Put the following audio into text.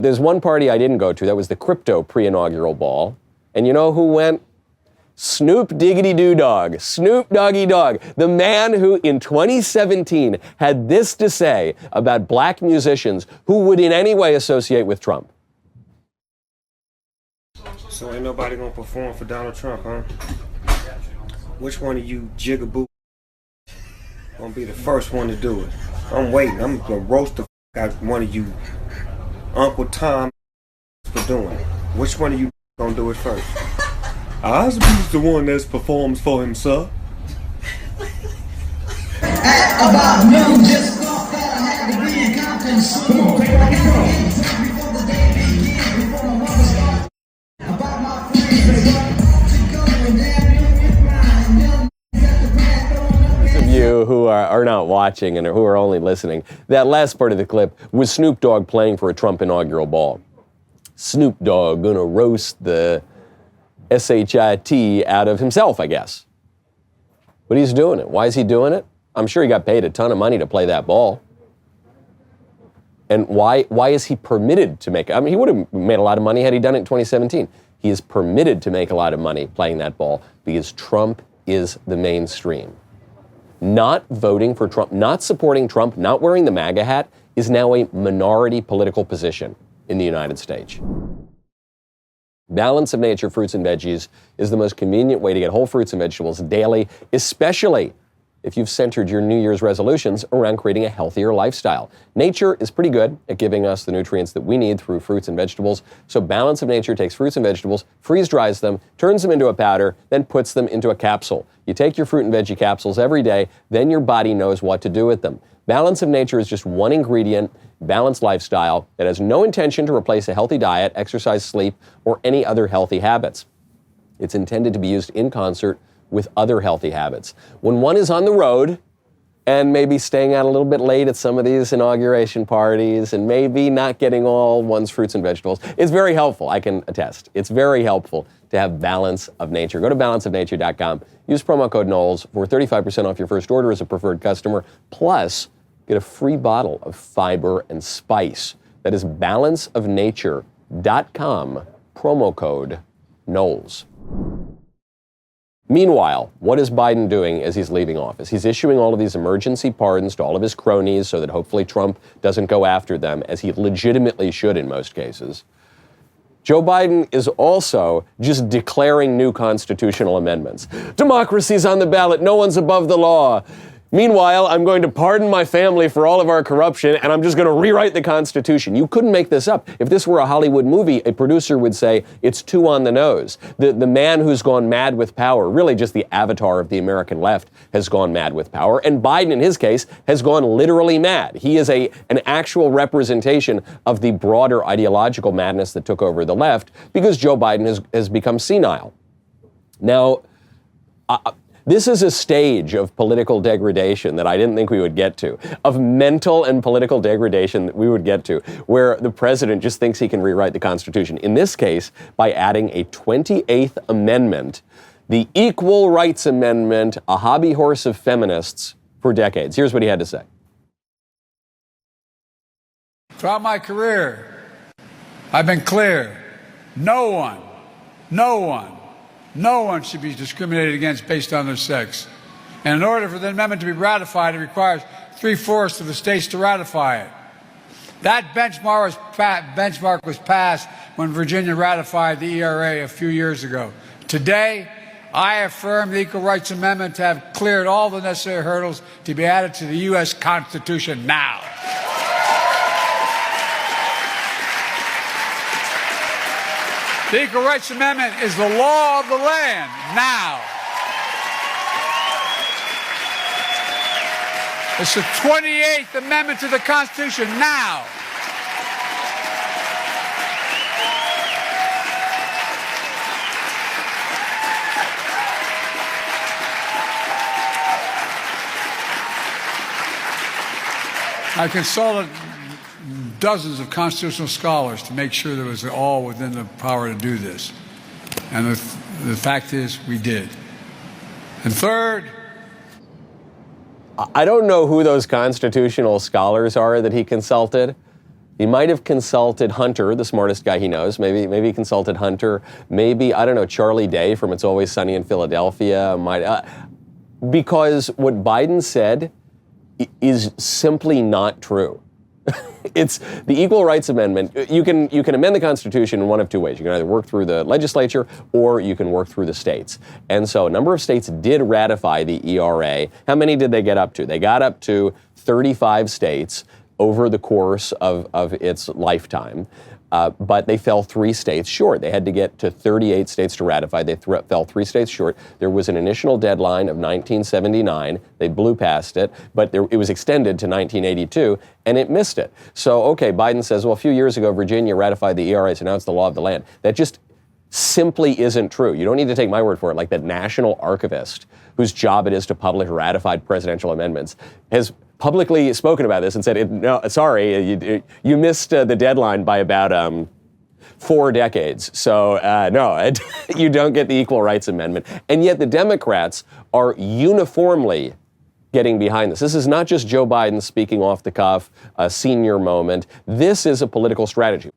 There's one party I didn't go to. That was the crypto pre-inaugural ball. And you know who went? Snoop Diggity Doo Dog, Snoop Doggy Dog, the man who in 2017 had this to say about black musicians who would in any way associate with Trump. So ain't nobody gonna perform for Donald Trump, huh? Which one of you jigaboo gonna be the first one to do it? I'm waiting. I'm gonna roast the out one of you Uncle Tom for doing it. Which one of you gonna do it first? Osby's the one that performs for himself. At about noon, just thought that I had to be in Compton soon. Before the day began, before my mother started about my friends to go and damn Those of you who are not watching and who are only listening, that last part of the clip was Snoop Dogg playing for a Trump inaugural ball. Snoop Dogg gonna roast the SHIT out of himself, I guess. But he's doing it. Why is he doing it? I'm sure he got paid a ton of money to play that ball. And why is he permitted to make it? I mean, he would have made a lot of money had he done it in 2017. He is permitted to make a lot of money playing that ball because Trump is the mainstream. Not voting for Trump, not supporting Trump, not wearing the MAGA hat is now a minority political position in the United States. Balance of nature fruits and veggies is the most convenient way to get whole fruits and vegetables daily, especially if you've centered your New Year's resolutions around creating a healthier lifestyle. Nature is pretty good at giving us the nutrients that we need through fruits and vegetables. So Balance of Nature takes fruits and vegetables, freeze dries them, turns them into a powder, then puts them into a capsule. You take your fruit and veggie capsules every day, then your body knows what to do with them. Balance of Nature is just one ingredient, balanced lifestyle that has no intention to replace a healthy diet, exercise, sleep, or any other healthy habits. It's intended to be used in concert with other healthy habits. When one is on the road and maybe staying out a little bit late at some of these inauguration parties and maybe not getting all one's fruits and vegetables, it's very helpful, I can attest. It's very helpful to have Balance of Nature. Go to balanceofnature.com, use promo code Knowles for 35% off your first order as a preferred customer, plus get a free bottle of fiber and spice. That is balanceofnature.com, promo code Knowles. Meanwhile, what is Biden doing as he's leaving office? He's issuing all of these emergency pardons to all of his cronies so that hopefully Trump doesn't go after them, as he legitimately should in most cases. Joe Biden is also just declaring new constitutional amendments. Democracy's on the ballot. No one's above the law. Meanwhile, I'm going to pardon my family for all of our corruption, and I'm just going to rewrite the Constitution. You couldn't make this up. If this were a Hollywood movie, a producer would say it's too on the nose. The man who's gone mad with power, really just the avatar of the American left, has gone mad with power. And Biden, in his case, has gone literally mad. He is an actual representation of the broader ideological madness that took over the left because Joe Biden has become senile. Now, this is a stage of political degradation that I didn't think we would get to, of mental and political degradation that we would get to, where the president just thinks he can rewrite the Constitution. In this case, by adding a 28th Amendment, the Equal Rights Amendment, a hobby horse of feminists for decades. Here's what he had to say. Throughout my career, I've been clear. No one should be discriminated against based on their sex. And in order for the amendment to be ratified, it requires 3/4 of the states to ratify it. That benchmark was passed when Virginia ratified the ERA a few years ago. Today, I affirm the Equal Rights Amendment to have cleared all the necessary hurdles to be added to the U.S. Constitution now. The Equal Rights Amendment is the law of the land now. It's the 28th Amendment to the Constitution now. I consulted dozens of constitutional scholars to make sure that it was all within the power to do this. And the fact is, we did. And third, I don't know who those constitutional scholars are that he consulted, He might have consulted Hunter, the smartest guy he knows. Maybe he consulted Hunter. Maybe, I don't know, Charlie Day from It's Always Sunny in Philadelphia. Because what Biden said is simply not true. It's the Equal Rights Amendment. You can amend the Constitution in one of two ways. You can either work through the legislature or you can work through the states. And so a number of states did ratify the ERA. How many did they get up to? They got up to 35 states over the course of its lifetime. But they fell 3 states short. They had to get to 38 states to ratify. They fell 3 states short. There was an initial deadline of 1979. They blew past it, but it was extended to 1982, and it missed it. So, okay, Biden says, well, a few years ago, Virginia ratified the ERA, so now it's the law of the land. That just simply isn't true. You don't need to take my word for it. Like that national archivist, whose job it is to publish ratified presidential amendments, has publicly spoken about this and said, no, sorry, you missed the deadline by about 4 decades. So no, you don't get the Equal Rights Amendment. And yet the Democrats are uniformly getting behind this. This is not just Joe Biden speaking off the cuff, a senior moment. This is a political strategy.